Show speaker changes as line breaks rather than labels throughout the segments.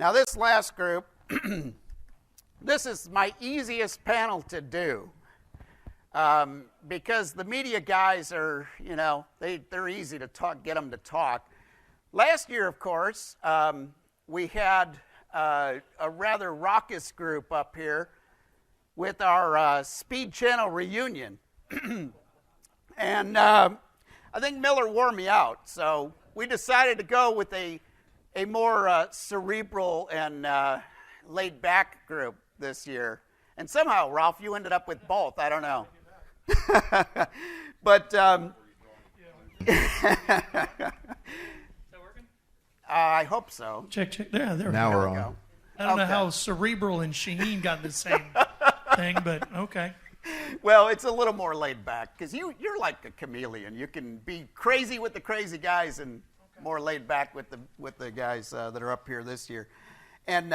Now this last group, this is my easiest panel to do because the media guys are, they're easy to talk, get them to talk. Last year, of course, we had a rather raucous group up here with our Speed Channel reunion. And I think Miller wore me out, so we decided to go with a more cerebral and laid-back group this year. And somehow, Ralph, you ended up with both. I don't know. But
Is that working?
I hope so.
Check. Yeah, there
Now we're
we
on.
go.
I don't know
Okay.
how Cerebral and Shaheen got the same thing, but okay.
Well, it's a little more laid back because you're like a chameleon. You can be crazy with the crazy guys and more laid back with the guys that are up here this year. And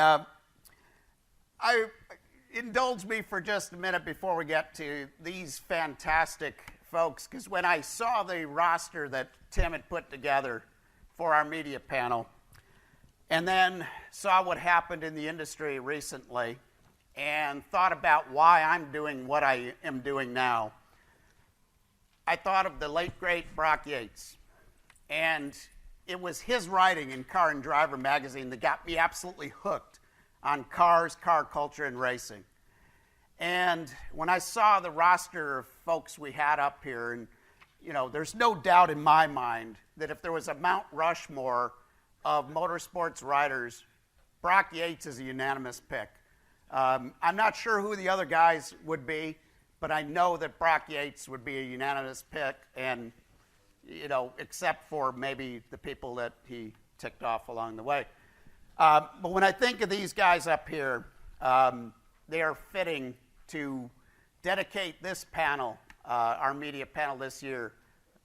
indulge me for just a minute before we get to these fantastic folks, because when I saw the roster that Tim had put together for our media panel, and then saw what happened in the industry recently, and thought about why I'm doing what I am doing now, I thought of the late, great Brock Yates. And it was his writing in Car and Driver magazine that got me absolutely hooked on cars, car culture, and racing. And when I saw the roster of folks we had up here, and there's no doubt in my mind that if there was a Mount Rushmore of motorsports riders, Brock Yates is a unanimous pick. I'm not sure who the other guys would be, but I know that Brock Yates would be a unanimous pick, and except for maybe the people that he ticked off along the way. But when I think of these guys up here, they are fitting to dedicate this panel, our media panel this year,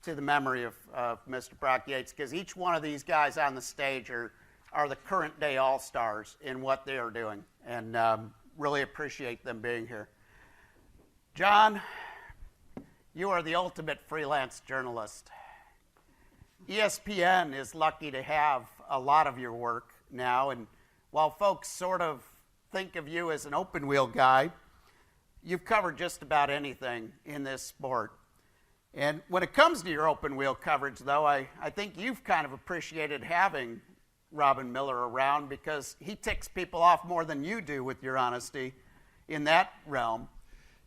to the memory of Mr. Brock Yates, because each one of these guys on the stage are the current day all-stars in what they are doing, and really appreciate them being here. John, you are the ultimate freelance journalist. ESPN is lucky to have a lot of your work now, and while folks sort of think of you as an open wheel guy, you've covered just about anything in this sport. And when it comes to your open wheel coverage, though, I think you've kind of appreciated having Robin Miller around, because he ticks people off more than you do with your honesty in that realm.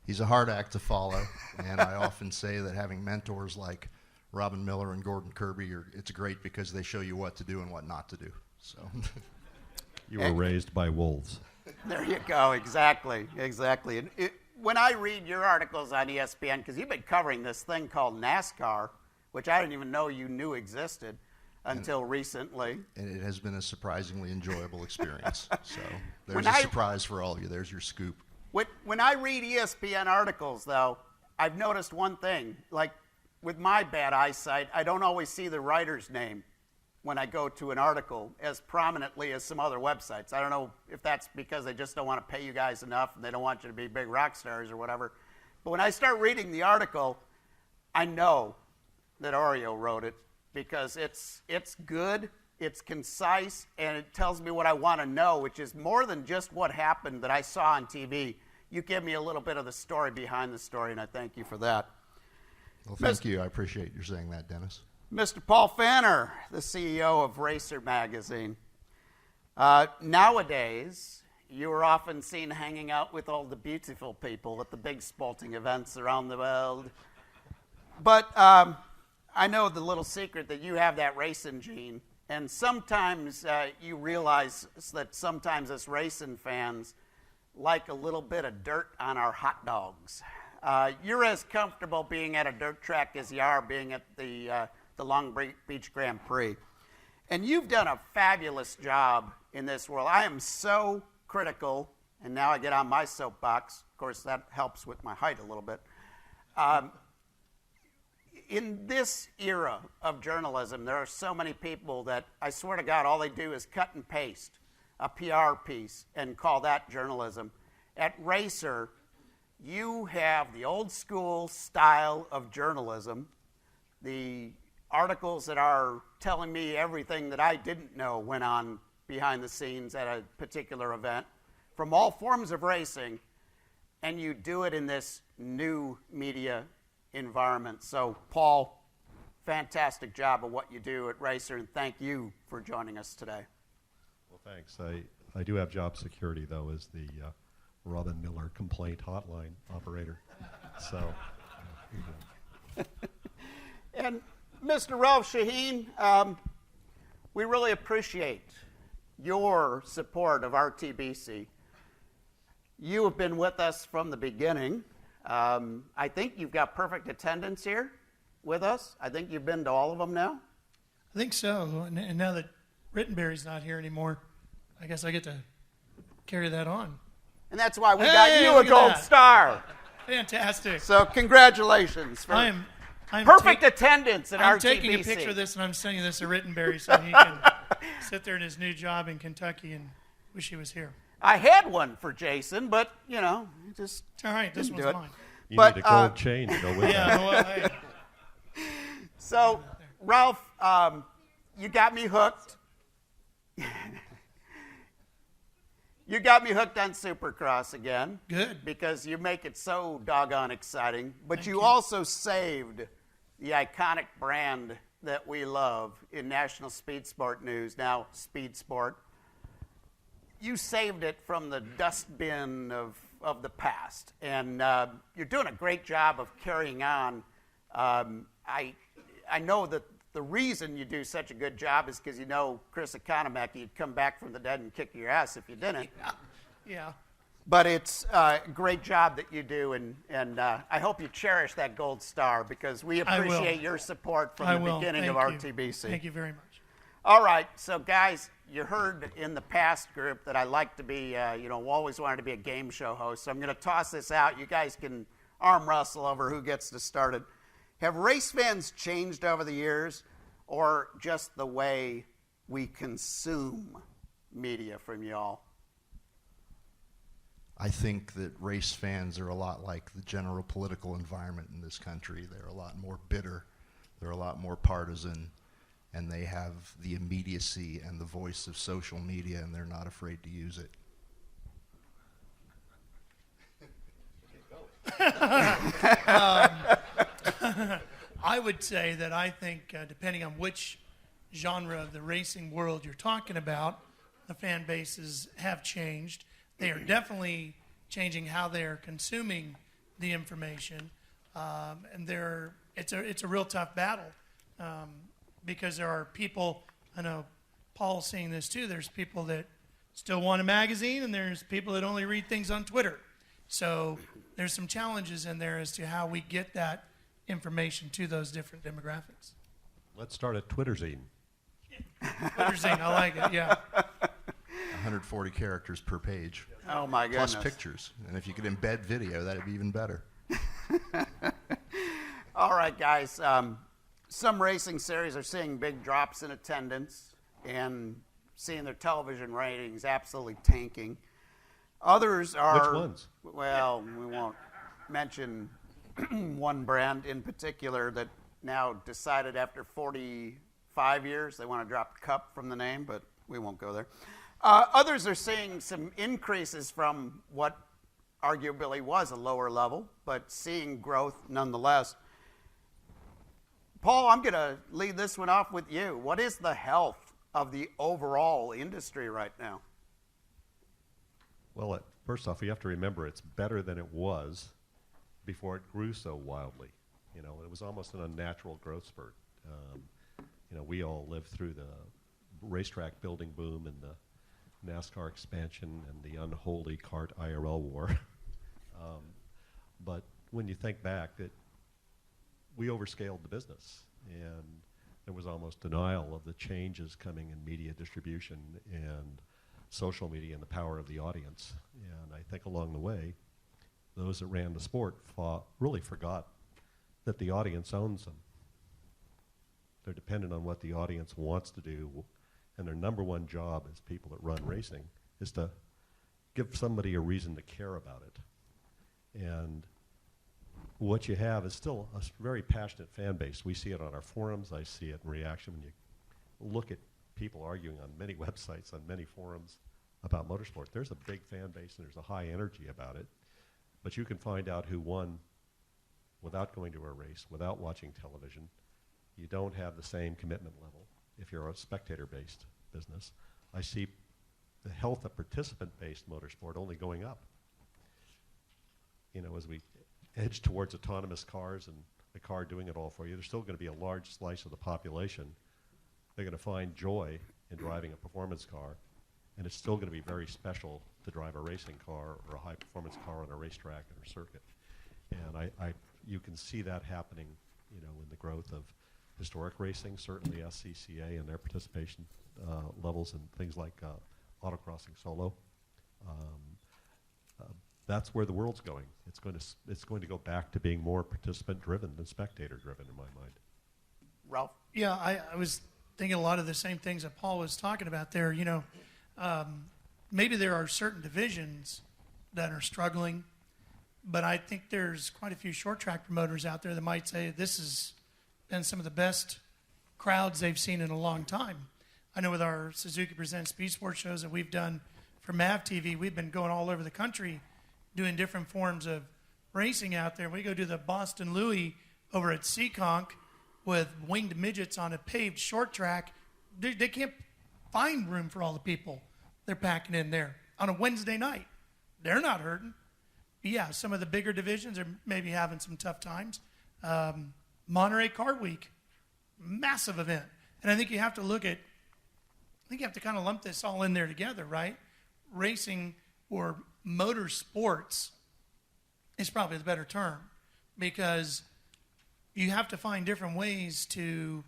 He's a hard act to follow, and I often say that having mentors like Robin Miller and Gordon Kirby, it's great because they show you what to do and what not to do. So,
you were raised by wolves.
There you go, exactly. And when I read your articles on ESPN, because you've been covering this thing called NASCAR, which I didn't even know you knew existed until recently.
And it has been a surprisingly enjoyable experience. So there's a surprise for all of you. There's your scoop.
When I read ESPN articles, though, I've noticed one thing. Like, with my bad eyesight, I don't always see the writer's name when I go to an article as prominently as some other websites. I don't know if that's because they just don't want to pay you guys enough and they don't want you to be big rock stars or whatever. But when I start reading the article, I know that Oreo wrote it, because it's good, it's concise, and it tells me what I want to know, which is more than just what happened that I saw on TV. You give me a little bit of the story behind the story, and I thank you for that.
Well, thank you. I appreciate you saying that, Dennis.
Mr. Paul Fanner, the CEO of Racer Magazine. Nowadays, you are often seen hanging out with all the beautiful people at the big sporting events around the world. But I know the little secret that you have that racing gene, and sometimes you realize that sometimes us racing fans like a little bit of dirt on our hot dogs. You're as comfortable being at a dirt track as you are being at the Long Beach Grand Prix. And you've done a fabulous job in this world. I am so critical, and now I get on my soapbox. Of course, that helps with my height a little bit. In this era of journalism, there are so many people that, I swear to God, all they do is cut and paste a PR piece and call that journalism. At Racer, you have the old school style of journalism, the articles that are telling me everything that I didn't know went on behind the scenes at a particular event from all forms of racing, and you do it in this new media environment. So, Paul, fantastic job of what you do at Racer, and thank you for joining us today.
Well, thanks. I do have job security, though, as the Robin Miller complaint hotline operator. So,
And Mr. Ralph Shaheen, we really appreciate your support of RTBC. You have been with us from the beginning. I think you've got perfect attendance here with us. I think you've been to all of them now.
I think so. And now that Rittenberry's not here anymore, I guess I get to carry that on.
And that's why we
Hey,
got you a
look at
gold
that.
star.
Fantastic.
So congratulations for
I'm
perfect attendance at
I'm
RTBC.
taking a picture of this and I'm sending this to Rittenberry so he can sit there in his new job in Kentucky and wish he was here.
I had one for Jason, but, just
It's all right. This
Didn't
one's
do it.
mine.
you
But,
need a gold chain to go with that.
Yeah. Well, hey.
So, Ralph, you got me hooked. You got me hooked on Supercross again.
Good.
Because you make it so doggone exciting. But
Thank
you
you.
also saved the iconic brand that we love in National Speed Sport News, now Speed Sport. You saved it from the dustbin of the past. And you're doing a great job of carrying on. I know that the reason you do such a good job is because you know Chris Economaki, you'd come back from the dead and kick your ass if you didn't.
Yeah.
But it's a great job that you do, and I hope you cherish that gold star because we
I will.
appreciate your support from
I
the
will.
beginning of
Thank you.
RTBC.
Thank you very much.
All right, so guys, you heard in the past group that I like to be, always wanted to be a game show host. So I'm going to toss this out. You guys can arm wrestle over who gets to start it. Have race fans changed over the years, or just the way we consume media from y'all?
I think that race fans are a lot like the general political environment in this country. They're a lot more bitter, they're a lot more partisan, and they have the immediacy and the voice of social media, and they're not afraid to use it.
I would say that I think, depending on which genre of the racing world you're talking about, the fan bases have changed. They are definitely changing how they are consuming the information, and it's a real tough battle because there are people. I know Paul's seeing this too. There's people that still want a magazine, and there's people that only read things on Twitter. So there's some challenges in there as to how we get that information to those different demographics.
Let's start a Twitter zine.
Twitter zine, I like it, yeah.
140 characters per page,
Oh, my goodness.
plus pictures. And if you could embed video, that'd be even better.
All right, guys. Some racing series are seeing big drops in attendance and seeing their television ratings absolutely tanking. Others are...
Which ones?
Well, we won't mention one brand in particular that now decided after 45 years they want to drop Cup from the name, but we won't go there. Others are seeing some increases from what arguably was a lower level, but seeing growth nonetheless. Paul, I'm going to lead this one off with you. What is the health of the overall industry right now?
Well, first off, you have to remember it's better than it was before it grew so wildly. It was almost an unnatural growth spurt. We all lived through the racetrack building boom and the NASCAR expansion and the unholy kart IRL war. But when you think back, we overscaled the business, and there was almost denial of the changes coming in media distribution and social media and the power of the audience. And I think along the way, those that ran the sport really forgot that the audience owns them. They're dependent on what the audience wants to do, and their number one job as people that run racing is to give somebody a reason to care about it. And what you have is still a very passionate fan base. We see it on our forums. I see it in reaction when you look at people arguing on many websites, on many forums about motorsport. There's a big fan base and there's a high energy about it. But you can find out who won without going to a race, without watching television. You don't have the same commitment level if you're a spectator-based business. I see the health of participant-based motorsport only going up. You know, as we edge towards autonomous cars and the car doing it all for you, there's still going to be a large slice of the population. They're going to find joy in driving a performance car, and it's still going to be very special to drive a racing car or a high-performance car on a racetrack or circuit. And you can see that happening, you know, in the growth of historic racing, certainly SCCA and their participation levels and things like autocrossing solo. That's where the world's going. It's going to go back to being more participant-driven than spectator-driven, in my mind.
Ralph?
Yeah, I was thinking a lot of the same things that Paul was talking about there. You know, maybe there are certain divisions that are struggling, but I think there's quite a few short track promoters out there that might say this has been some of the best crowds they've seen in a long time. I know with our Suzuki Presents Speed Sports shows that we've done for MAV TV, we've been going all over the country doing different forms of racing out there. We go do the Boston Louis over at Seekonk with winged midgets on a paved short track. They can't find room for all the people they're packing in there on a Wednesday night. They're not hurting. But yeah, some of the bigger divisions are maybe having some tough times. Monterey Kart Week, massive event. And I think you have to kind of lump this all in there together, right? Racing or motorsports is probably the better term, because you have to find different ways to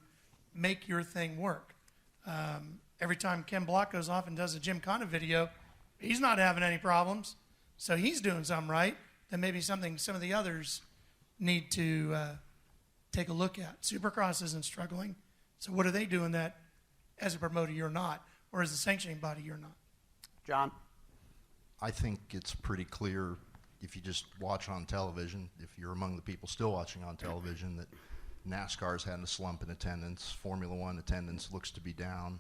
make your thing work. Every time Ken Block goes off and does a Gymkhana video, he's not having any problems, so he's doing something right. Then maybe something some of the others need to take a look at. Supercross isn't struggling, so what are they doing that as a promoter you're not, or as a sanctioning body you're not? John?
I think it's pretty clear if you just watch on television, if you're among the people still watching on television, that NASCAR's had a slump in attendance. Formula One attendance looks to be down.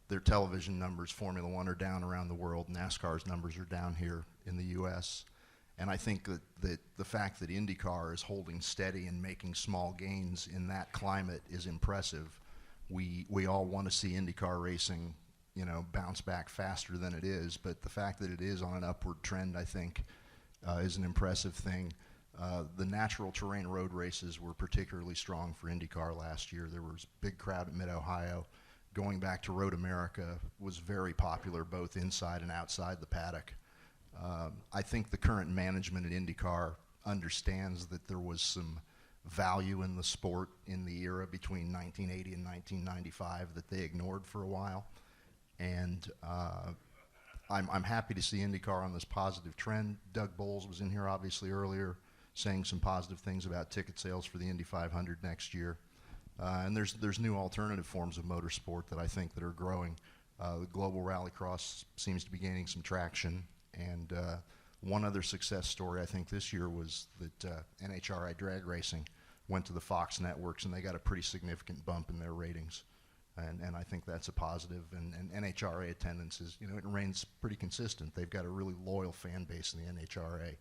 Their television numbers, Formula One, are down around the world. NASCAR's numbers are down here in the U.S. And I think that the fact that IndyCar is holding steady and making small gains in that climate is impressive. We all want to see IndyCar racing, you know, bounce back faster than it is, but the fact that it is on an upward trend, I think, is an impressive thing. The natural terrain road races were particularly strong for IndyCar last year. There was a big crowd at Mid-Ohio. Going back to Road America was very popular both inside and outside the paddock. I think the current management at IndyCar understands that there was some value in the sport in the era between 1980 and 1995 that they ignored for a while. And I'm happy to see IndyCar on this positive trend. Doug Bowles was in here obviously earlier saying some positive things about ticket sales for the Indy 500 next year. And there's new alternative forms of motorsport that I think that are growing. The global rallycross seems to be gaining some traction. And one other success story I think this year was that NHRA drag racing went to the Fox networks, and they got a pretty significant bump in their ratings. And I think that's a positive. And NHRA attendance is, you know, it remains pretty consistent. They've got a really loyal fan base in the NHRA.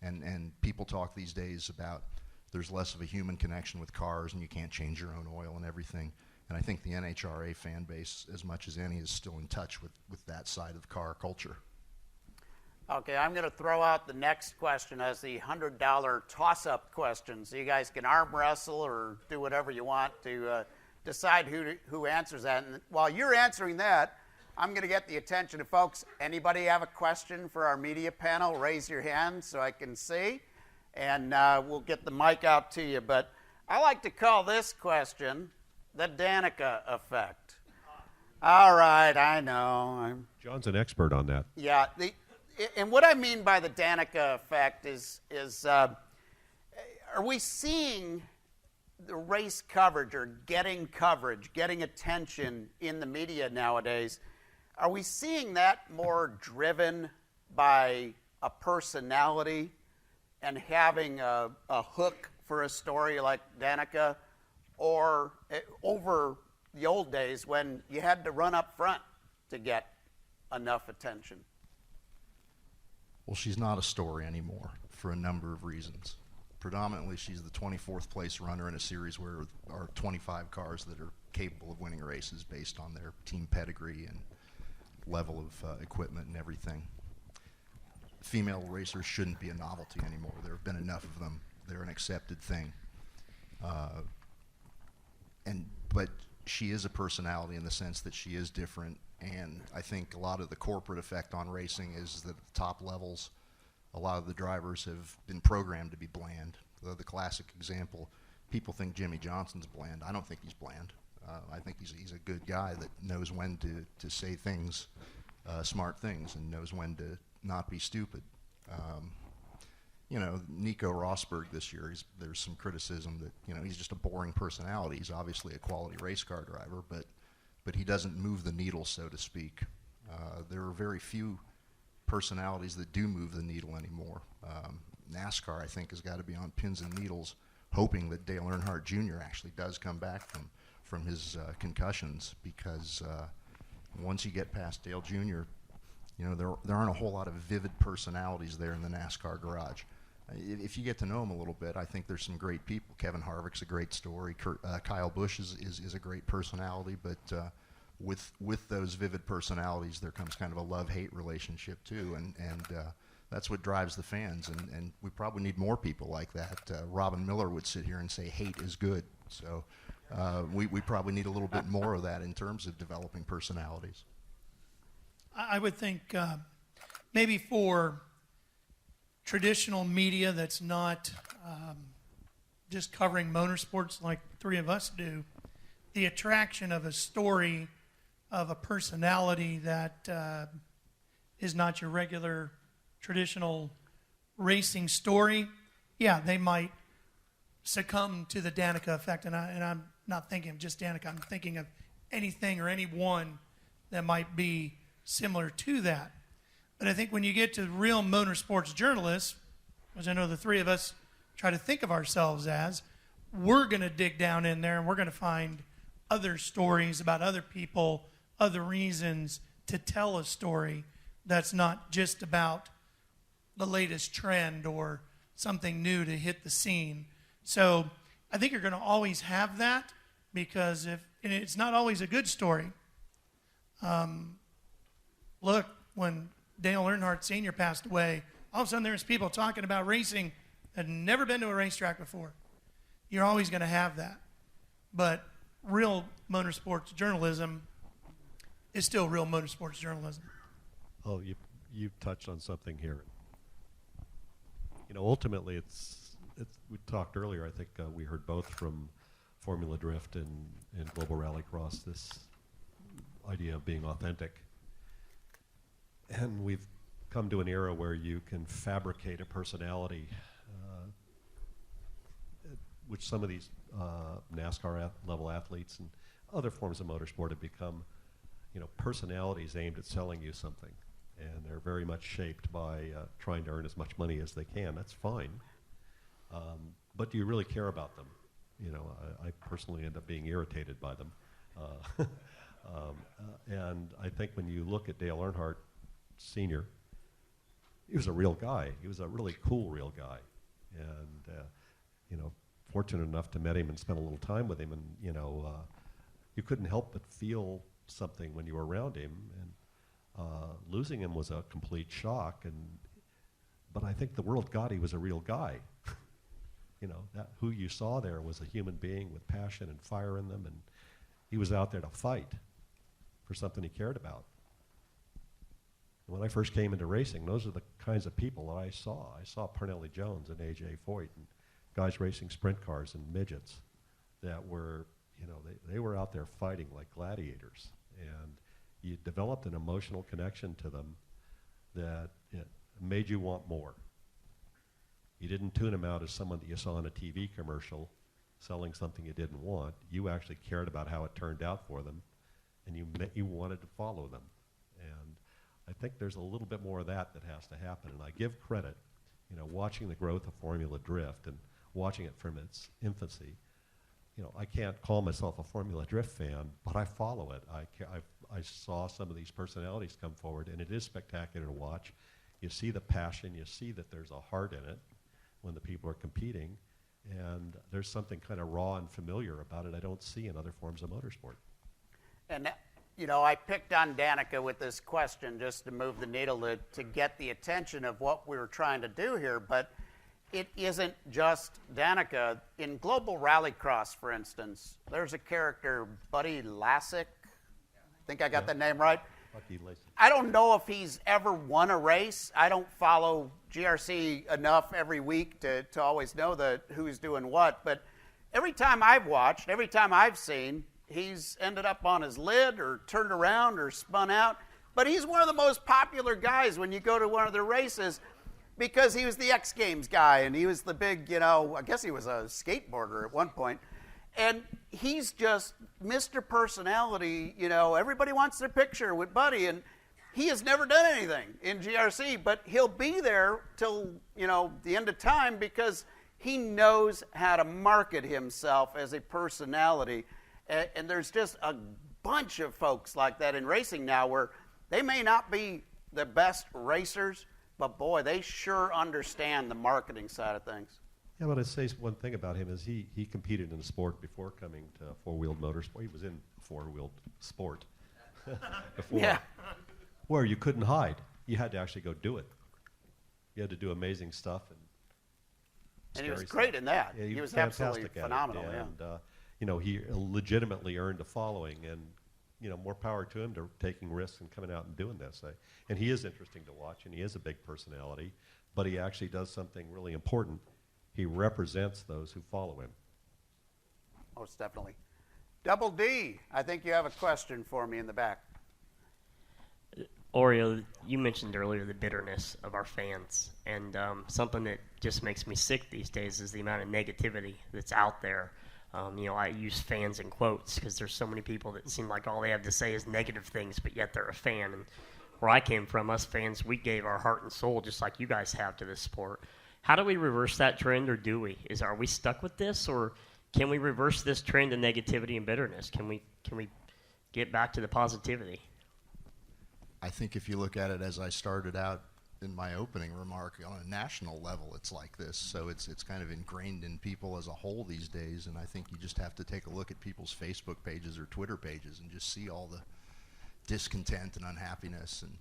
And people talk these days about there's less of a human connection with cars and you can't change your own oil and everything. And I think the NHRA fan base, as much as any, is still in touch with that side of car culture.
Okay, I'm going to throw out the next question as the $100 toss-up question. So you guys can arm wrestle or do whatever you want to decide who answers that. And while you're answering that, I'm going to get the attention of folks. Anybody have a question for our media panel? Raise your hand so I can see, and we'll get the mic out to you. But I like to call this question the Danica effect. All right, I know.
John's an expert on that.
Yeah, and what I mean by the Danica effect is are we seeing the race coverage or getting coverage, getting attention in the media nowadays? Are we seeing that more driven by a personality and having a hook for a story like Danica, or over the old days when you had to run up front to get enough attention?
Well, she's not a story anymore for a number of reasons. Predominantly, she's the 24th place runner in a series where there are 25 cars that are capable of winning races based on their team pedigree and level of equipment and everything. Female racers shouldn't be a novelty anymore. There have been enough of them. They're an accepted thing. But she is a personality in the sense that she is different, and I think a lot of the corporate effect on racing is that at the top levels, a lot of the drivers have been programmed to be bland. The classic example, people think Jimmy Johnson's bland. I don't think he's bland. I think he's a good guy that knows when to say things, smart things, and knows when to not be stupid. Nico Rosberg this year, there's some criticism that, he's just a boring personality. He's obviously a quality race car driver, but he doesn't move the needle, so to speak. There are very few personalities that do move the needle anymore. NASCAR, I think, has got to be on pins and needles, hoping that Dale Earnhardt Jr. actually does come back from his concussions, because once you get past Dale Jr., there aren't a whole lot of vivid personalities there in the NASCAR garage. If you get to know them a little bit, I think there's some great people. Kevin Harvick's a great story. Kyle Busch is a great personality, but with those vivid personalities, there comes kind of a love-hate relationship too, and that's what drives the fans. And we probably need more people like that. Robin Miller would sit here and say hate is good. So we probably need a little bit more of that in terms of developing personalities.
I would think maybe for traditional media that's not just covering motorsports like the three of us do, the attraction of a story of a personality that is not your regular traditional racing story, yeah, they might succumb to the Danica effect. And I'm not thinking of just Danica. I'm thinking of anything or anyone that might be similar to that. But I think when you get to real motorsports journalists, which I know the three of us try to think of ourselves as, we're going to dig down in there and we're going to find other stories about other people, other reasons to tell a story that's not just about the latest trend or something new to hit the scene. So I think you're going to always have that, because and it's not always a good story. Look, when Dale Earnhardt Sr. passed away, all of a sudden there's people talking about racing that had never been to a racetrack before. You're always going to have that. But real motorsports journalism is still real motorsports journalism.
Oh, you've touched on something here. Ultimately, it's we talked earlier, I think we heard both from Formula Drift and Global Rallycross, this idea of being authentic. And we've come to an era where you can fabricate a personality, which some of these NASCAR level athletes and other forms of motorsport have become, personalities aimed at selling you something. And they're very much shaped by trying to earn as much money as they can. That's fine. But do you really care about them? I personally end up being irritated by them. And I think when you look at Dale Earnhardt Sr., he was a real guy. He was a really cool real guy. And, fortunate enough to meet him and spend a little time with him. And, you couldn't help but feel something when you were around him. And losing him was a complete shock. But I think the world got he was a real guy. That who you saw there was a human being with passion and fire in them. And he was out there to fight for something he cared about. When I first came into racing, those are the kinds of people that I saw. I saw Parnelli Jones and A.J. Foyt and guys racing sprint cars and midgets that were, they were out there fighting like gladiators. And you developed an emotional connection to them that it made you want more. You didn't tune them out as someone that you saw in a TV commercial selling something you didn't want. You actually cared about how it turned out for them, and you wanted to follow them. And I think there's a little bit more of that has to happen. And I give credit, watching the growth of Formula Drift and watching it from its infancy, I can't call myself a Formula Drift fan, but I follow it. I saw some of these personalities come forward, and it is spectacular to watch. You see the passion. You see that there's a heart in it when the people are competing, and there's something kind of raw and familiar about it I don't see in other forms of motorsport.
And, I picked on Danica with this question just to move the needle to get the attention of what we were trying to do here, but it isn't just Danica. In Global Rallycross, for instance, there's a character, Buddy Lasek. I think I got the name right. I don't know if he's ever won a race. I don't follow GRC enough every week to always know who's doing what. But every time I've watched, every time I've seen, he's ended up on his lid or turned around or spun out. But he's one of the most popular guys when you go to one of their races because he was the X Games guy and he was the big, I guess he was a skateboarder at one point. And he's just Mr. Personality, everybody wants their picture with Buddy, and he has never done anything in GRC, but he'll be there till, the end of time because he knows how to market himself as a personality. And there's just a bunch of folks like that in racing now where they may not be the best racers, but boy, they sure understand the marketing side of things.
Yeah, but I'd say one thing about him is he competed in the sport before coming to four-wheeled motorsport. He was in four-wheeled sport before,
Yeah.
where you couldn't hide. You had to actually go do it. You had to do amazing stuff.
And he was
scary
great
stuff.
in that.
Yeah,
he was
fantastic
absolutely
at it.
phenomenal.
And, he legitimately earned a following, and, more power to him to taking risks and coming out and doing this. And he is interesting to watch, and he is a big personality, but he actually does something really important. He represents those who follow him.
Most definitely. Double D, I think you have a question for me in the back.
Oreo, you mentioned earlier the bitterness of our fans, and something that just makes me sick these days is the amount of negativity that's out there. I use fans in quotes because there's so many people that seem like all they have to say is negative things, but yet they're a fan. And where I came from, us fans, we gave our heart and soul just like you guys have to this sport. How do we reverse that trend, or do we? Are we stuck with this, or can we reverse this trend of negativity and bitterness? Can we get back to the positivity?
I think if you look at it as I started out in my opening remark, on a national level it's like this. So it's kind of ingrained in people as a whole these days, and I think you just have to take a look at people's Facebook pages or Twitter pages and just see all the discontent and unhappiness. And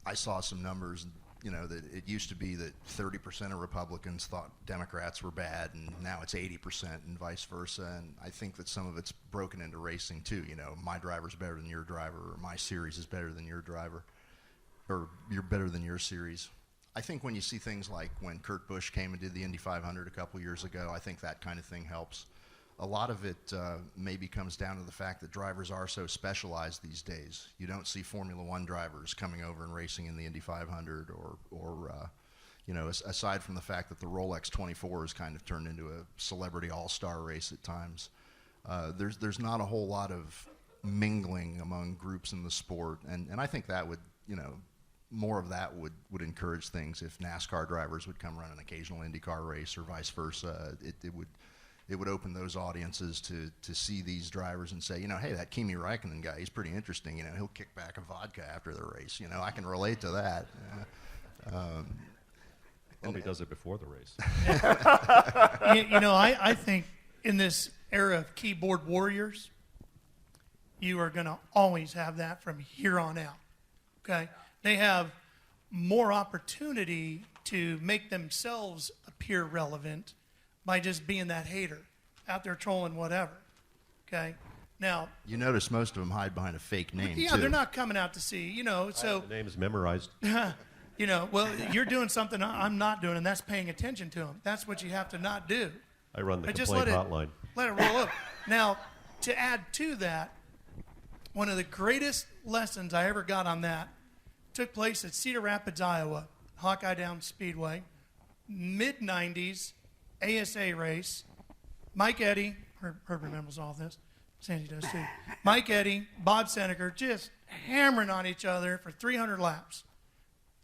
I saw some numbers, that it used to be that 30% of Republicans thought Democrats were bad, and now it's 80% and vice versa. And I think that some of it's broken into racing too. My driver's better than your driver, or my series is better than your driver, or you're better than your series. I think when you see things like when Kurt Busch came and did the Indy 500 a couple years ago, I think that kind of thing helps. A lot of it maybe comes down to the fact that drivers are so specialized these days. You don't see Formula One drivers coming over and racing in the Indy 500, or aside from the fact that the Rolex 24 has kind of turned into a celebrity all-star race at times. There's not a whole lot of mingling among groups in the sport, and I think that would, more of that would encourage things. If NASCAR drivers would come run an occasional IndyCar race or vice versa, it would open those audiences to see these drivers and say, hey, that Kimi Räikkönen guy, he's pretty interesting. He'll kick back a vodka after the race. I can relate to that.
He does it before the race.
I think in this era of keyboard warriors, you are going to always have that from here on out. Okay? They have more opportunity to make themselves appear relevant by just being that hater out there trolling whatever. Okay? Now,
you notice most of them hide behind a fake name,
yeah,
too.
they're not coming out to see, so.
The name is memorized.
Well, you're doing something I'm not doing, and that's paying attention to them. That's what you have to not do.
I run the
But just
complaint hotline.
Let it roll up. Now, to add to that, one of the greatest lessons I ever got on that took place at Cedar Rapids, Iowa, Hawkeye Down Speedway, mid-'90s, ASA race. Mike Eddy, Herb remembers all this, Sandy does too. Mike Eddy, Bob Seneker, just hammering on each other for 300 laps.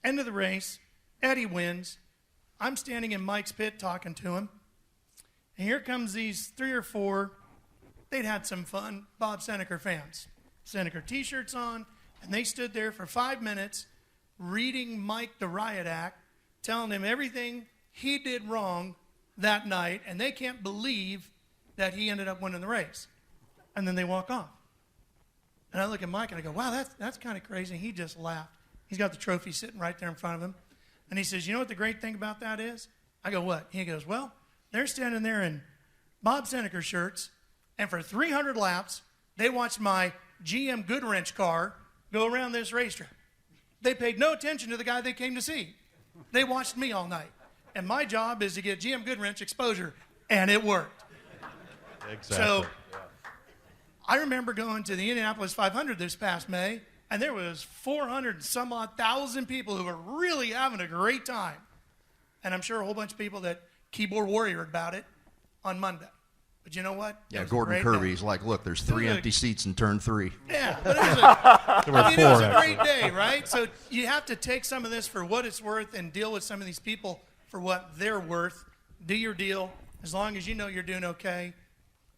End of the race, Eddy wins. I'm standing in Mike's pit talking to him, And here comes these 3 or 4, they'd had some fun, Bob Seneker fans. Seneker T-shirts on, and they stood there for 5 minutes reading Mike the Riot Act, telling him everything he did wrong that night, and they can't believe that he ended up winning the race. And then they walk off. And I look at Mike and I go, wow, that's kind of crazy. He just laughed. He's got the trophy sitting right there in front of him. And he says, you know what the great thing about that is? I go, what? He goes, well, they're standing there in Bob Seneker shirts, and for 300 laps, they watched my GM Goodwrench car go around this racetrack. They paid no attention to the guy they came to see. They watched me all night. And my job is to get GM Goodwrench exposure, and it worked.
Exactly.
So I remember going to the Indianapolis 500 this past May, and there was 400 and some odd thousand people who were really having a great time. And I'm sure a whole bunch of people that keyboard warrior about it on Monday. But you know what?
Yeah,
It was a
Gordon
great
Kirby's
day.
like, look, there's 3
was a-
empty seats in turn 3.
Yeah, but it was a,
There were
I mean, it was
4,
a
actually.
great day, right? So you have to take some of this for what it's worth and deal with some of these people for what they're worth. Do your deal. As long as you know you're doing okay,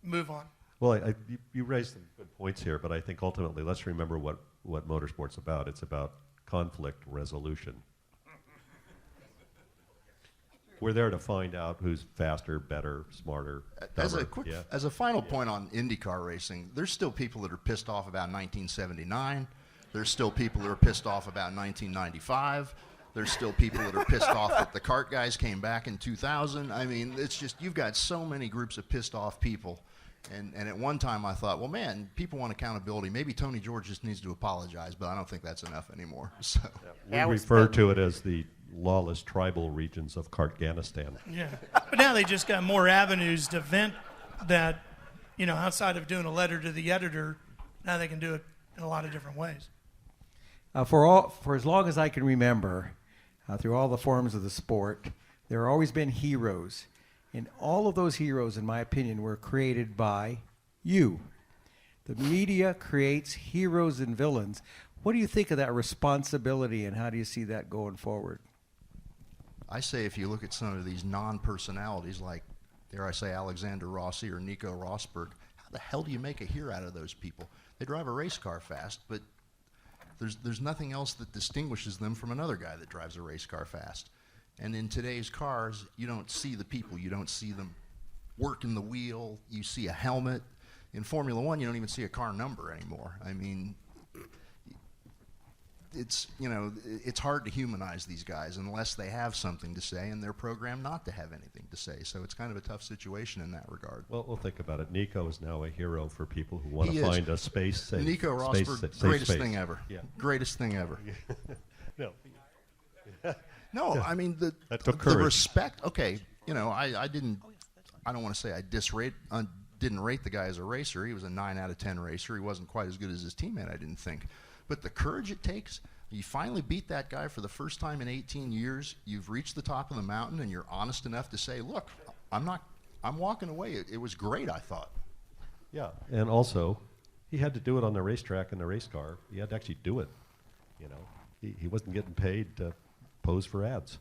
move on.
Well, you raised some good points here, but I think ultimately, let's remember what motorsport's about. It's about conflict resolution. We're there to find out who's faster, better, smarter,
As
dumber.
a quick,
Yeah.
as a final point on IndyCar racing, there's still people that are pissed off about 1979. There's still people that are pissed off about 1995. There's still people that are pissed off that the kart guys came back in 2000. I mean, it's just, you've got so many groups of pissed off people. And at one time I thought, well, man, people want accountability. Maybe Tony George just needs to apologize, but I don't think that's enough anymore. So.
We
Yeah, we
refer
spent-
to it as the lawless tribal regions of Kartganistan.
Yeah. But now they just got more avenues to vent that, you know, outside of doing a letter to the editor, now they can do it in a lot of different ways.
For as long as I can remember, through all the forms of the sport, there have always been heroes. And all of those heroes, in my opinion, were created by you. The media creates heroes and villains. What do you think of that responsibility, and how do you see that going forward?
I say if you look at some of these non-personalities like, dare I say, Alexander Rossi or Nico Rosberg, how the hell do you make a hero out of those people? They drive a race car fast, but there's nothing else that distinguishes them from another guy that drives a race car fast. And in today's cars, you don't see the people. You don't see them working the wheel. You see a helmet. In Formula One, you don't even see a car number anymore. I mean, it's hard to humanize these guys unless they have something to say, and they're programmed not to have anything to say. So it's kind of a tough situation in that regard.
Well, think about it. Nico is now a hero for people who want
He
to
is.
find a space safe.
Nico
space
Rosberg,
safe
greatest
space.
thing ever.
Yeah.
Greatest thing ever.
No.
No, I mean
That took
the
courage.
respect. Okay, I don't want to say I didn't rate the guy as a racer. He was a 9 out of 10 racer. He wasn't quite as good as his teammate, I didn't think. But the courage it takes, you finally beat that guy for the first time in 18 years. You've reached the top of the mountain, and you're honest enough to say, "Look, I'm walking away. It was great, I thought."
Yeah, and also, he had to do it on the racetrack in the race car. He had to actually do it. He wasn't getting paid to pose for ads.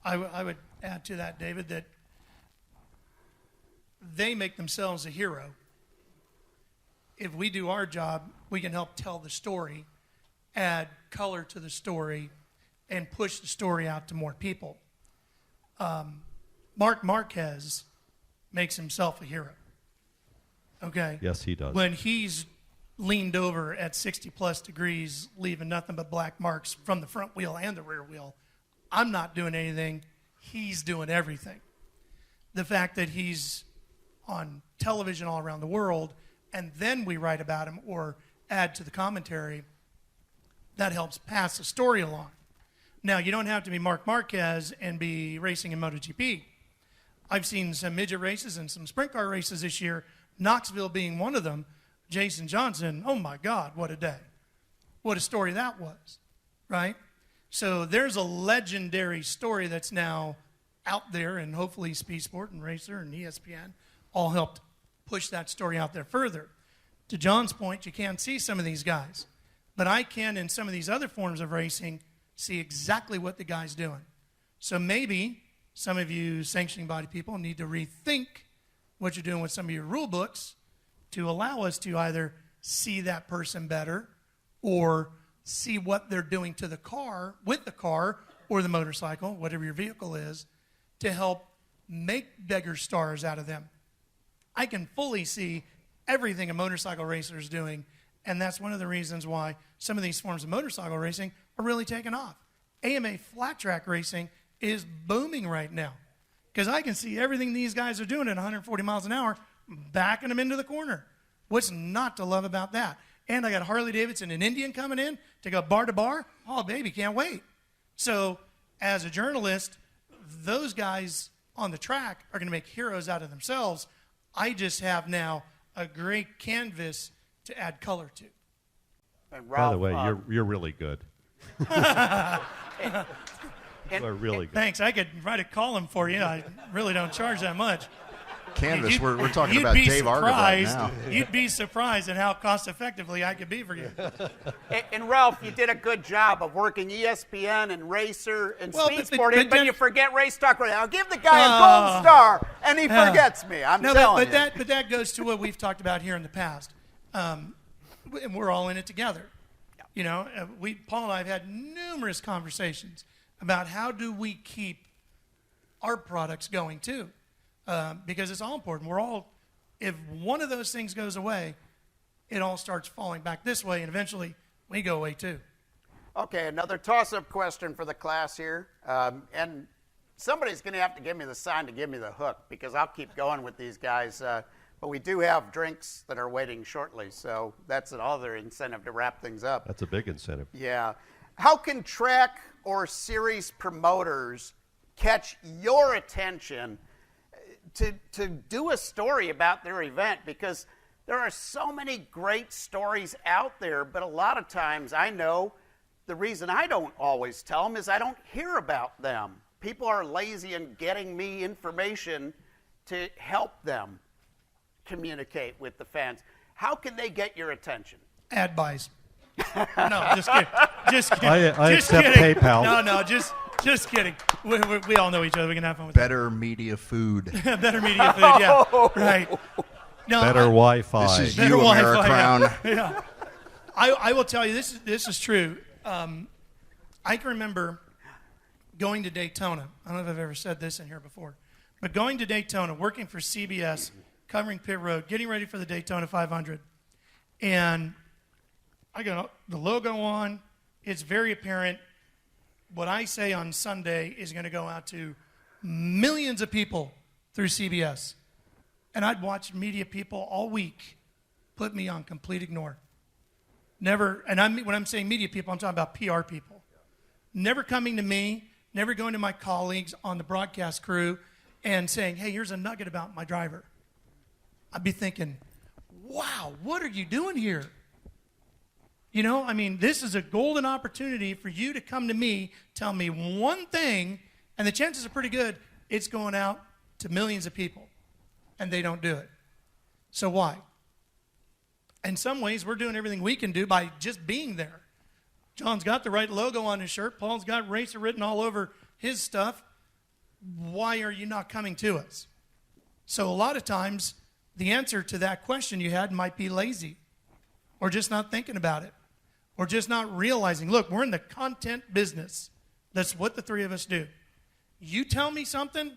I would add to that, David, that they make themselves a hero. If we do our job, we can help tell the story, add color to the story, and push the story out to more people. Mark Marquez makes himself a hero. Okay?
Yes, he does.
When he's leaned over at 60-plus degrees, leaving nothing but black marks from the front wheel and the rear wheel, I'm not doing anything. He's doing everything. The fact that he's on television all around the world, and then we write about him or add to the commentary, that helps pass the story along. Now, you don't have to be Mark Marquez and be racing in MotoGP. I've seen some midget races and some sprint car races this year, Knoxville being one of them. Jason Johnson, oh my God, what a day. What a story that was, right? So there's a legendary story that's now out there, and hopefully Speed Sport and Racer and ESPN all helped push that story out there further. To John's point, you can't see some of these guys, but I can, in some of these other forms of racing, see exactly what the guy's doing. So maybe some of you sanctioning body people need to rethink what you're doing with some of your rule books to allow us to either see that person better or see what they're doing to the car, with the car or the motorcycle, whatever your vehicle is, to help make bigger stars out of them. I can fully see everything a motorcycle racer is doing, and that's one of the reasons why some of these forms of motorcycle racing are really taking off. AMA flat track racing is booming right now because I can see everything these guys are doing at 140 miles an hour, backing them into the corner. What's not to love about that? And I got Harley Davidson and Indian coming in to go bar to bar. Oh, baby, can't wait. So as a journalist, those guys on the track are going to make heroes out of themselves. I just have now a great canvas to add color to.
And
By
Ralph,
the way, you're really good.
and-
You're really good.
Thanks. I could write a column for you. I really don't charge that much.
Canvas,
You'd-
we're talking
you'd
about
be
Dave Arger right now.
You'd be surprised at how cost effectively I could be for you.
and Ralph, you did a good job of working ESPN and Racer and
Well,
Speed
but
Sport, but
then-
you forget Race Talk Radio. I'll give the guy a gold star, and he forgets me. I'm
No,
telling
but
you.
that goes to what we've talked about here in the past. And we're all in it together. You know, Paul and I have had numerous conversations about how do we keep our products going too, because it's all important. If one of those things goes away, it all starts falling back this way, and eventually we go away too.
Okay, another toss-up question for the class here. And somebody's going to have to give me the sign to give me the hook because I'll keep going with these guys. But we do have drinks that are waiting shortly, so that's another incentive to wrap things up.
That's a big incentive.
Yeah. How can track or series promoters catch your attention to do a story about their event? Because there are so many great stories out there, but a lot of times I know the reason I don't always tell them is I don't hear about them. People are lazy in getting me information to help them communicate with the fans. How can they get your attention?
Ad buys. No, just kidding. Just kidding.
I
Just
accept
kidding.
PayPal.
No, just kidding. We all know each other. We can have fun with
Better media food.
that. Better media food, yeah. Right. No,
Better Wi-Fi.
This is
Better
you,
Wi-Fi,
Americrown.
yeah. I will tell you, this is true. I can remember going to Daytona. I don't know if I've ever said this in here before. But going to Daytona, working for CBS, covering pit road, getting ready for the Daytona 500. And I got the logo on. It's very apparent. What I say on Sunday is going to go out to millions of people through CBS. And I'd watch media people all week put me on complete ignore. Never, and when I'm saying media people, I'm talking about PR people. Never coming to me, never going to my colleagues on the broadcast crew and saying, hey, here's a nugget about my driver. I'd be thinking, wow, what are you doing here? You know, I mean, this is a golden opportunity for you to come to me, tell me one thing, and the chances are pretty good it's going out to millions of people, and they don't do it. So why? In some ways, we're doing everything we can do by just being there. John's got the right logo on his shirt. Paul's got Racer written all over his stuff. Why are you not coming to us? So a lot of times, the answer to that question you had might be lazy, or just not thinking about it, or just not realizing, look, we're in the content business. That's what the three of us do. You tell me something,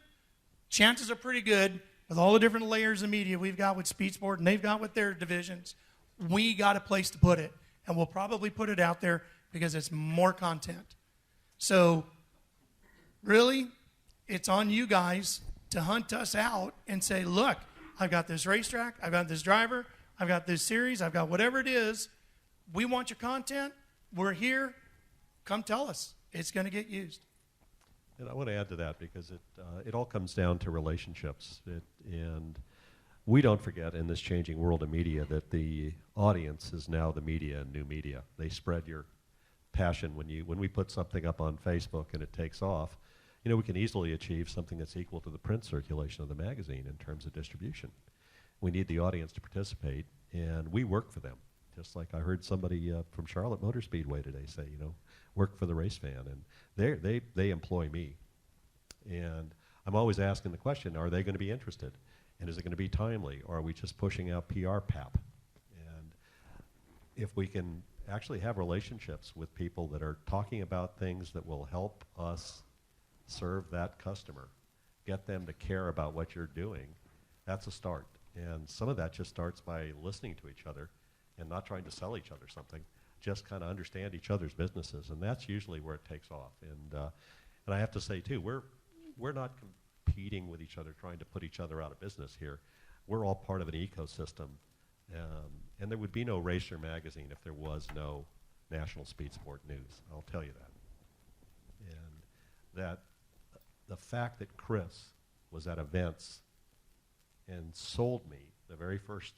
chances are pretty good, with all the different layers of media we've got with Speed Sport and they've got with their divisions, we got a place to put it. And we'll probably put it out there because it's more content. So, really, it's on you guys to hunt us out and say, look, I've got this racetrack, I've got this driver, I've got this series, I've got whatever it is. We want your content. We're here. Come tell us. It's going to get used.
And I want to add to that because it all comes down to relationships. And we don't forget in this changing world of media that the audience is now the media and new media. They spread your passion when we put something up on Facebook and it takes off. You know, we can easily achieve something that's equal to the print circulation of the magazine in terms of distribution. We need the audience to participate, and we work for them. Just like I heard somebody from Charlotte Motor Speedway today say, you know, work for the race fan, and they employ me. And I'm always asking the question, are they going to be interested? And is it going to be timely, or are we just pushing out PR pap? And if we can actually have relationships with people that are talking about things that will help us serve that customer, get them to care about what you're doing, that's a start. And some of that just starts by listening to each other and not trying to sell each other something, just kind of understand each other's businesses, and that's usually where it takes off. And I have to say too, we're not competing with each other, trying to put each other out of business here. We're all part of an ecosystem, and there would be no Racer magazine if there was no National Speed Sport News. I'll tell you that. And that the fact that Chris was at events and sold me the very first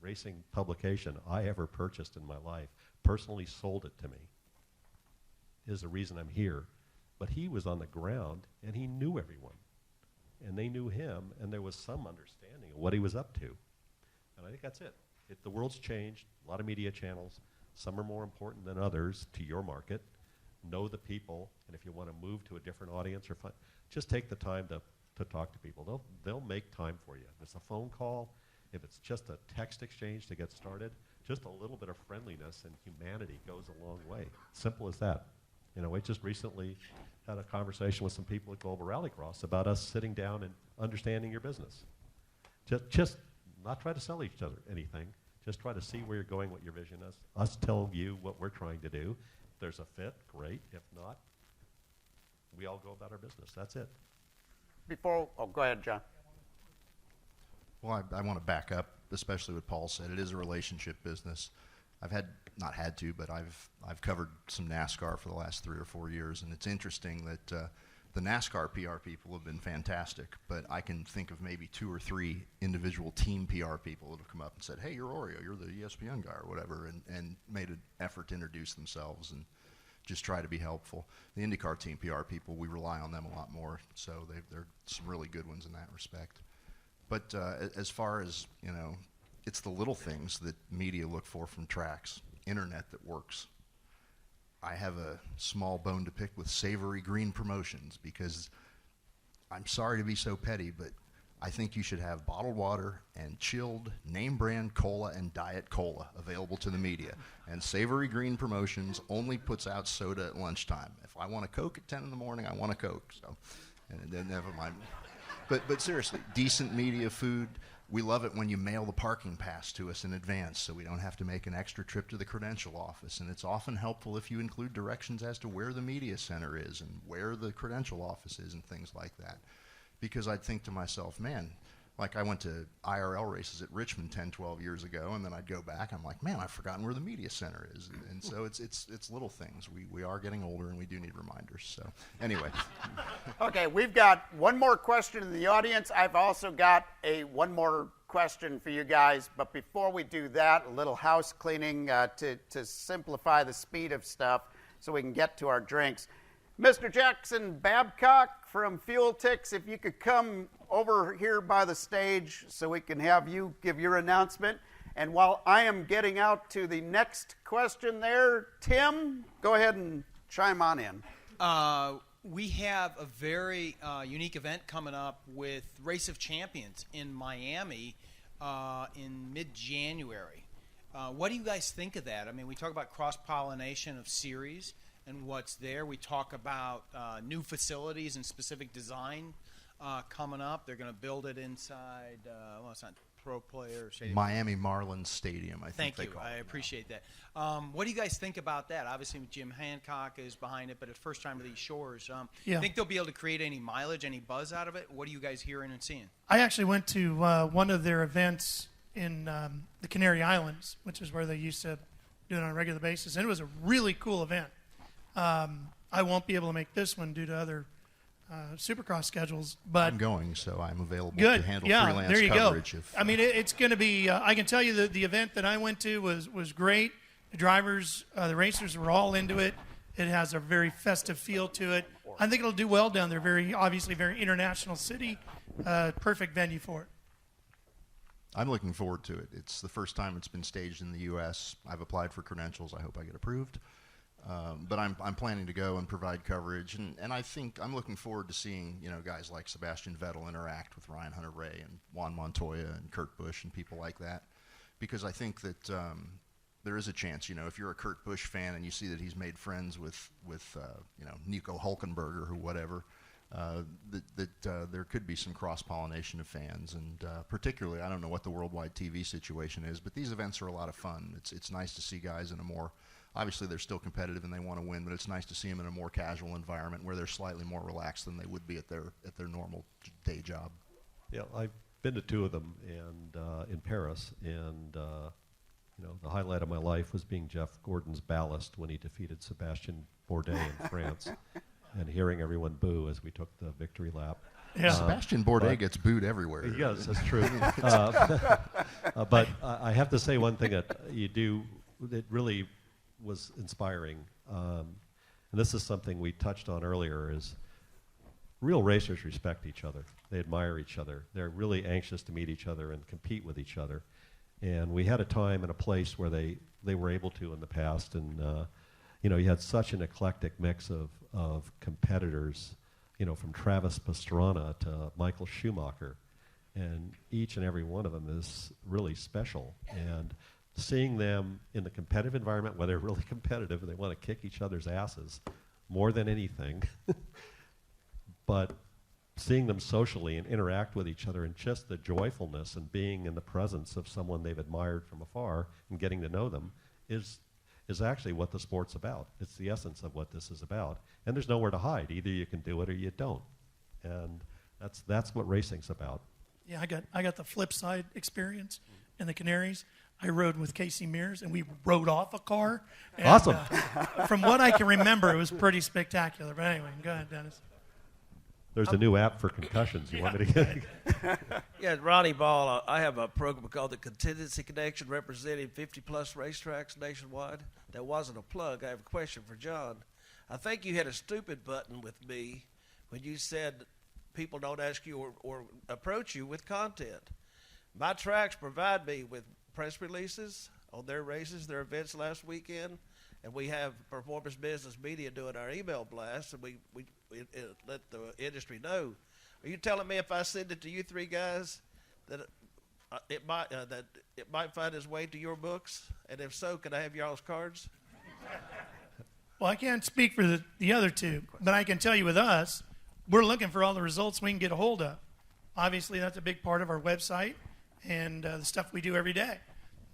racing publication I ever purchased in my life, personally sold it to me, is the reason I'm here. But he was on the ground, and he knew everyone. And they knew him, and there was some understanding of what he was up to. And I think that's it. The world's changed, a lot of media channels. Some are more important than others to your market. Know the people, and if you want to move to a different audience, or just take the time to talk to people. They'll make time for you. If it's a phone call, if it's just a text exchange to get started, just a little bit of friendliness and humanity goes a long way. Simple as that. You know, we just recently had a conversation with some people at Global Rallycross about us sitting down and understanding your business. Just not try to sell each other anything. Just try to see where you're going, what your vision is. Us tell you what we're trying to do. If there's a fit, great. If not, we all go about our business. That's it.
Go ahead, John.
Well, I want to back up, especially what Paul said. It is a relationship business. I've not had to, but I've covered some NASCAR for the last 3 or 4 years, and it's interesting that the NASCAR PR people have been fantastic, but I can think of maybe 2 or 3 individual team PR people that have come up and said, hey, you're Oreo, you're the ESPN guy or whatever, and made an effort to introduce themselves and just try to be helpful. The IndyCar team PR people, we rely on them a lot more, so they're some really good ones in that respect. But as far as, you know, it's the little things that media look for from tracks. Internet that works. I have a small bone to pick with Savory Green Promotions because I'm sorry to be so petty, but I think you should have bottled water and chilled name brand cola and diet cola available to the media. And Savory Green Promotions only puts out soda at lunchtime. If I want a Coke at 10 in the morning, I want a Coke. So, and then never mind. But seriously, decent media food. We love it when you mail the parking pass to us in advance so we don't have to make an extra trip to the credential office. And it's often helpful if you include directions as to where the media center is and where the credential office is and things like that. Because I'd think to myself, man, like I went to IRL races at Richmond 10, 12 years ago, and then I'd go back, I'm like, man, I've forgotten where the media center is. And so it's little things. We are getting older, and we do need reminders. So anyway.
Okay, we've got one more question in the audience. I've also got one more question for you guys. But before we do that, a little house cleaning to simplify the speed of stuff so we can get to our drinks. Mr. Jackson Babcock from Fuel Tix, if you could come over here by the stage so we can have you give your announcement. And while I am getting out to the next question there, Tim, go ahead and chime on in.
We have a very unique event coming up with Race of Champions in Miami in mid-January. What do you guys think of that? I mean, we talk about cross-pollination of series and what's there. We talk about new facilities and specific design coming up. They're going to build it inside, well, it's not Pro Player Stadium.
Miami Marlins Stadium, I think
Thank you. I appreciate that. What do you guys think about that? Obviously, Jim Hancock is behind it, but it's first time to these shores. Think they'll be able to create any mileage, any buzz out of it? What are you guys hearing and seeing?
I actually went to one of their events in the Canary Islands, which is where they used to do it on a regular basis, and it was a really cool event. I won't be able to make this one due to other Supercross schedules, but
I'm going, so I'm available
good.
to handle
Yeah,
freelance
there you
coverage.
go.
If,
I mean, it's going to be. I can tell you that the event that I went to was great. The drivers, the racers were all into it. It has a very festive feel to it. I think it'll do well down there. Very obviously, very international city. Perfect venue for it.
I'm looking forward to it. It's the first time it's been staged in the U.S. I've applied for credentials. I hope I get approved. But I'm planning to go and provide coverage, and I think I'm looking forward to seeing guys like Sebastian Vettel interact with Ryan Hunter-Reay and Juan Montoya and Kurt Busch and people like that, because I think that there is a chance, if you're a Kurt Busch fan and you see that he's made friends with Nico Hulkenberg or whatever, that there could be some cross-pollination of fans, and particularly, I don't know what the worldwide TV situation is, but these events are a lot of fun. It's nice to see guys in a more, obviously they're still competitive and they want to win, but it's nice to see them in a more casual environment where they're slightly more relaxed than they would be at their normal day job.
Yeah, I've been to 2 of them, and in Paris, and the highlight of my life was being Jeff Gordon's ballast when he defeated Sebastian Bourdais in France, and hearing everyone boo as we took the victory lap.
Yeah.
Sebastian Bourdais gets booed everywhere.
Yes, that's true. But I have to say one thing that you do that really was inspiring, and this is something we touched on earlier, is real racers respect each other. They admire each other. They're really anxious to meet each other and compete with each other. And we had a time and a place where they were able to in the past, and you had such an eclectic mix of competitors, from Travis Pastrana to Michael Schumacher, and each and every one of them is really special. And seeing them in the competitive environment, where they're really competitive and they want to kick each other's asses more than anything, but seeing them socially and interact with each other, and just the joyfulness and being in the presence of someone they've admired from afar and getting to know them is actually what the sport's about. It's the essence of what this is about. And there's nowhere to hide. Either you can do it or you don't. And that's what racing's about.
Yeah, I got the flip side experience in the Canaries. I rode with Casey Mears, and we rode off a car. And,
Awesome.
From what I can remember, it was pretty spectacular. But anyway, go ahead, Dennis.
There's a new app for concussions. You want me to get?
Yeah, Ronnie Ball, I have a program called the Contingency Connection, representing 50-plus racetracks nationwide. That wasn't a plug. I have a question for John. I think you had a stupid button with me when you said people don't ask you or approach you with content. My tracks provide me with press releases on their races, their events last weekend, and we have Performance Business Media doing our email blasts, and we let the industry know. Are you telling me if I send it to you 3 guys that it might find its way to your books? And if so, can I have y'all's cards?
Well, I can't speak for the other 2, but I can tell you with us, we're looking for all the results we can get a hold of. Obviously, that's a big part of our website and the stuff we do every day.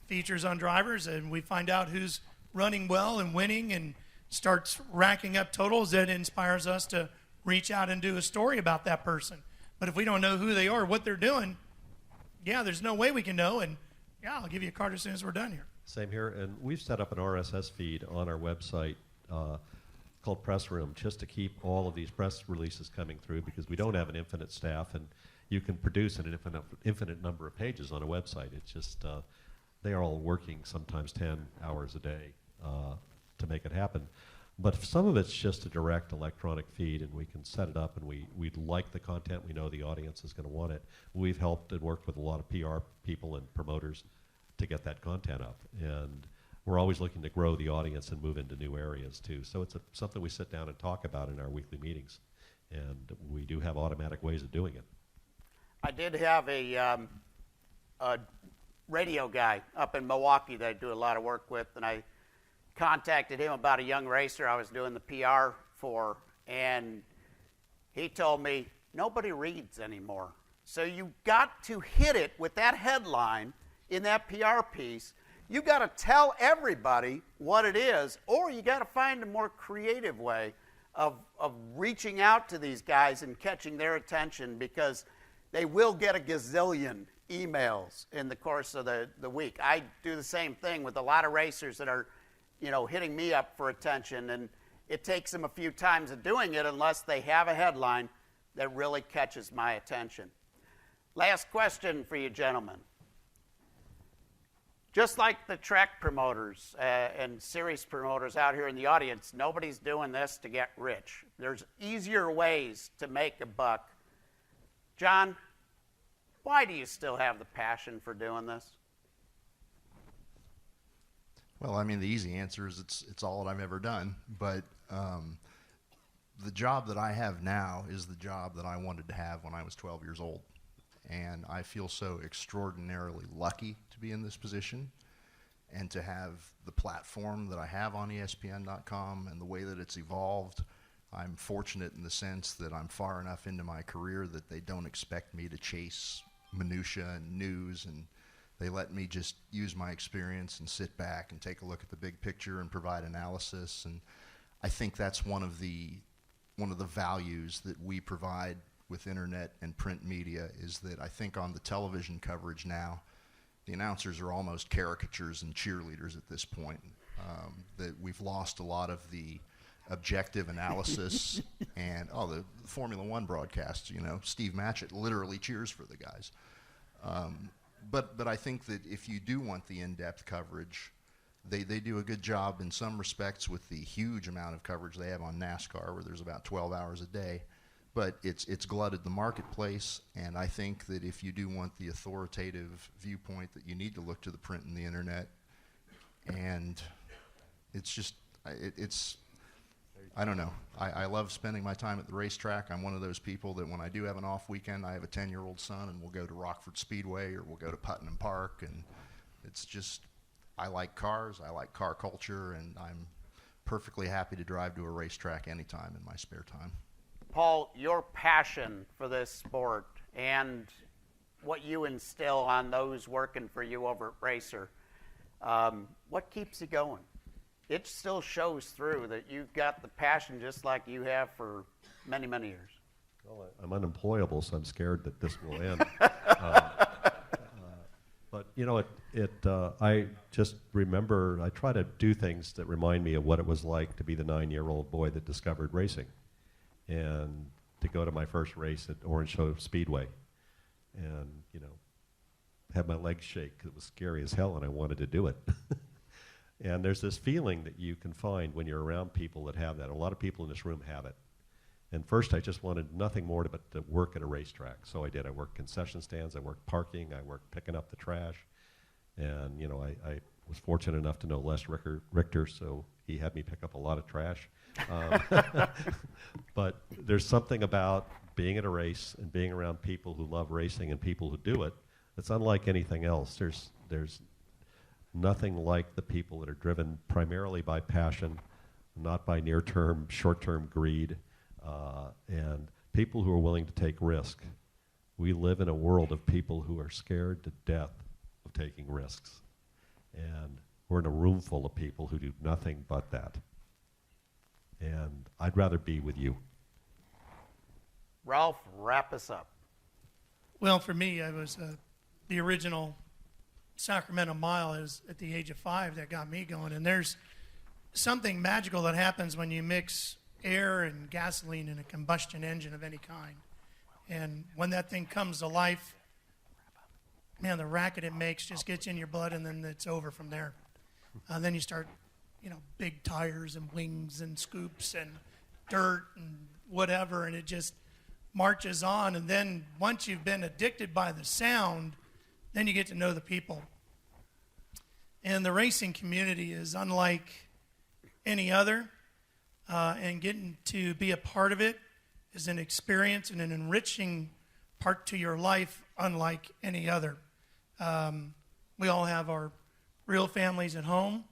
Features on drivers, and we find out who's running well and winning, and starts racking up totals. That inspires us to reach out and do a story about that person. But if we don't know who they are, what they're doing, there's no way we can know. And I'll give you a card as soon as we're done here.
Same here, and we've set up an RSS feed on our website called Press Room, just to keep all of these press releases coming through, because we don't have an infinite staff, and you can produce an infinite number of pages on a website. It's just they are all working sometimes 10 hours a day to make it happen. But some of it's just a direct electronic feed, and we can set it up, and we like the content. We know the audience is going to want it. We've helped and worked with a lot of PR people and promoters to get that content up. And we're always looking to grow the audience and move into new areas, too. So it's something we sit down and talk about in our weekly meetings. And we do have automatic ways of doing it.
I did have a radio guy up in Milwaukee that I do a lot of work with, and I contacted him about a young racer I was doing the PR for, and he told me, nobody reads anymore. So you got to hit it with that headline in that PR piece. You got to tell everybody what it is, or you got to find a more creative way of reaching out to these guys and catching their attention, because they will get a gazillion emails in the course of the week. I do the same thing with a lot of racers that are hitting me up for attention, and it takes them a few times of doing it unless they have a headline that really catches my attention. Last question for you gentlemen. Just like the track promoters and series promoters out here in the audience, nobody's doing this to get rich. There's easier ways to make a buck. John, why do you still have the passion for doing this?
Well, I mean, the easy answer is it's all that I've ever done. But the job that I have now is the job that I wanted to have when I was 12 years old. And I feel so extraordinarily lucky to be in this position and to have the platform that I have on ESPN.com and the way that it's evolved. I'm fortunate in the sense that I'm far enough into my career that they don't expect me to chase minutia and news, and they let me just use my experience and sit back and take a look at the big picture and provide analysis. And I think that's one of the values that we provide with internet and print media, is that I think on the television coverage now, the announcers are almost caricatures and cheerleaders at this point. That we've lost a lot of the objective analysis and the Formula One broadcasts. Steve Matchett literally cheers for the guys. But I think that if you do want the in-depth coverage, they do a good job in some respects with the huge amount of coverage they have on NASCAR, where there's about 12 hours a day. But it's glutted the marketplace, and I think that if you do want the authoritative viewpoint, that you need to look to the print and the internet. And it's just, I don't know. I love spending my time at the racetrack. I'm one of those people that when I do have an off weekend, I have a 10-year-old son, and we'll go to Rockford Speedway or we'll go to Putnam Park. And it's just, I like cars, I like car culture, and I'm perfectly happy to drive to a racetrack anytime in my spare time.
Paul, your passion for this sport and what you instill on those working for you over at Racer, what keeps you going? It still shows through that you've got the passion just like you have for many, many years.
Well, I'm unemployable, so I'm scared that this will end. But I just remember I try to do things that remind me of what it was like to be the 9-year-old boy that discovered racing, and to go to my first race at Orange Grove Speedway, and have my legs shake. It was scary as hell, and I wanted to do it. And there's this feeling that you can find when you're around people that have that. A lot of people in this room have it. And first, I just wanted nothing more but to work at a racetrack. So I did. I worked concession stands. I worked parking. I worked picking up the trash. And, I was fortunate enough to know Les Richter, so he had me pick up a lot of trash. But there's something about being at a race and being around people who love racing and people who do it that's unlike anything else. There's nothing like the people that are driven primarily by passion, not by near-term, short-term greed, and people who are willing to take risk. We live in a world of people who are scared to death of taking risks. And we're in a room full of people who do nothing but that. And I'd rather be with you.
Ralph, wrap us up.
Well, for me, I was the original Sacramento Mile is at the age of 5 that got me going. And there's something magical that happens when you mix air and gasoline in a combustion engine of any kind. And when that thing comes to life, man, the racket it makes just gets in your blood, and then it's over from there. Then you start, big tires and wings and scoops and dirt and whatever, and it just marches on. And then once you've been addicted by the sound, then you get to know the people. And the racing community is unlike any other, and getting to be a part of it is an experience and an enriching part to your life unlike any other. We all have our real families at home,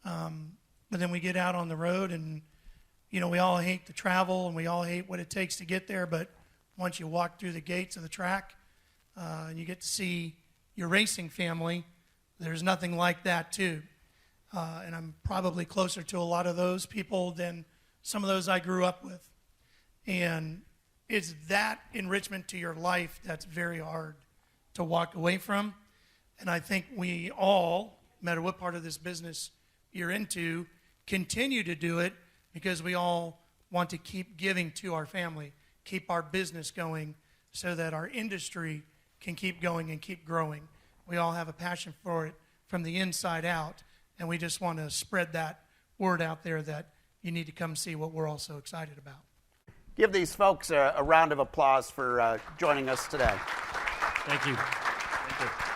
but then we get out on the road, and we all hate the travel and we all hate what it takes to get there. But once you walk through the gates of the track and you get to see your racing family, there's nothing like that too. And I'm probably closer to a lot of those people than some of those I grew up with. And it's that enrichment to your life that's very hard to walk away from. And I think we all, no matter what part of this business you're into, continue to do it because we all want to keep giving to our family, keep our business going so that our industry can keep going and keep growing. We all have a passion for it from the inside out, and we just want to spread that word out there that you need to come see what we're all so excited about.
Give these folks a round of applause for joining us today.
Thank you. Thank you.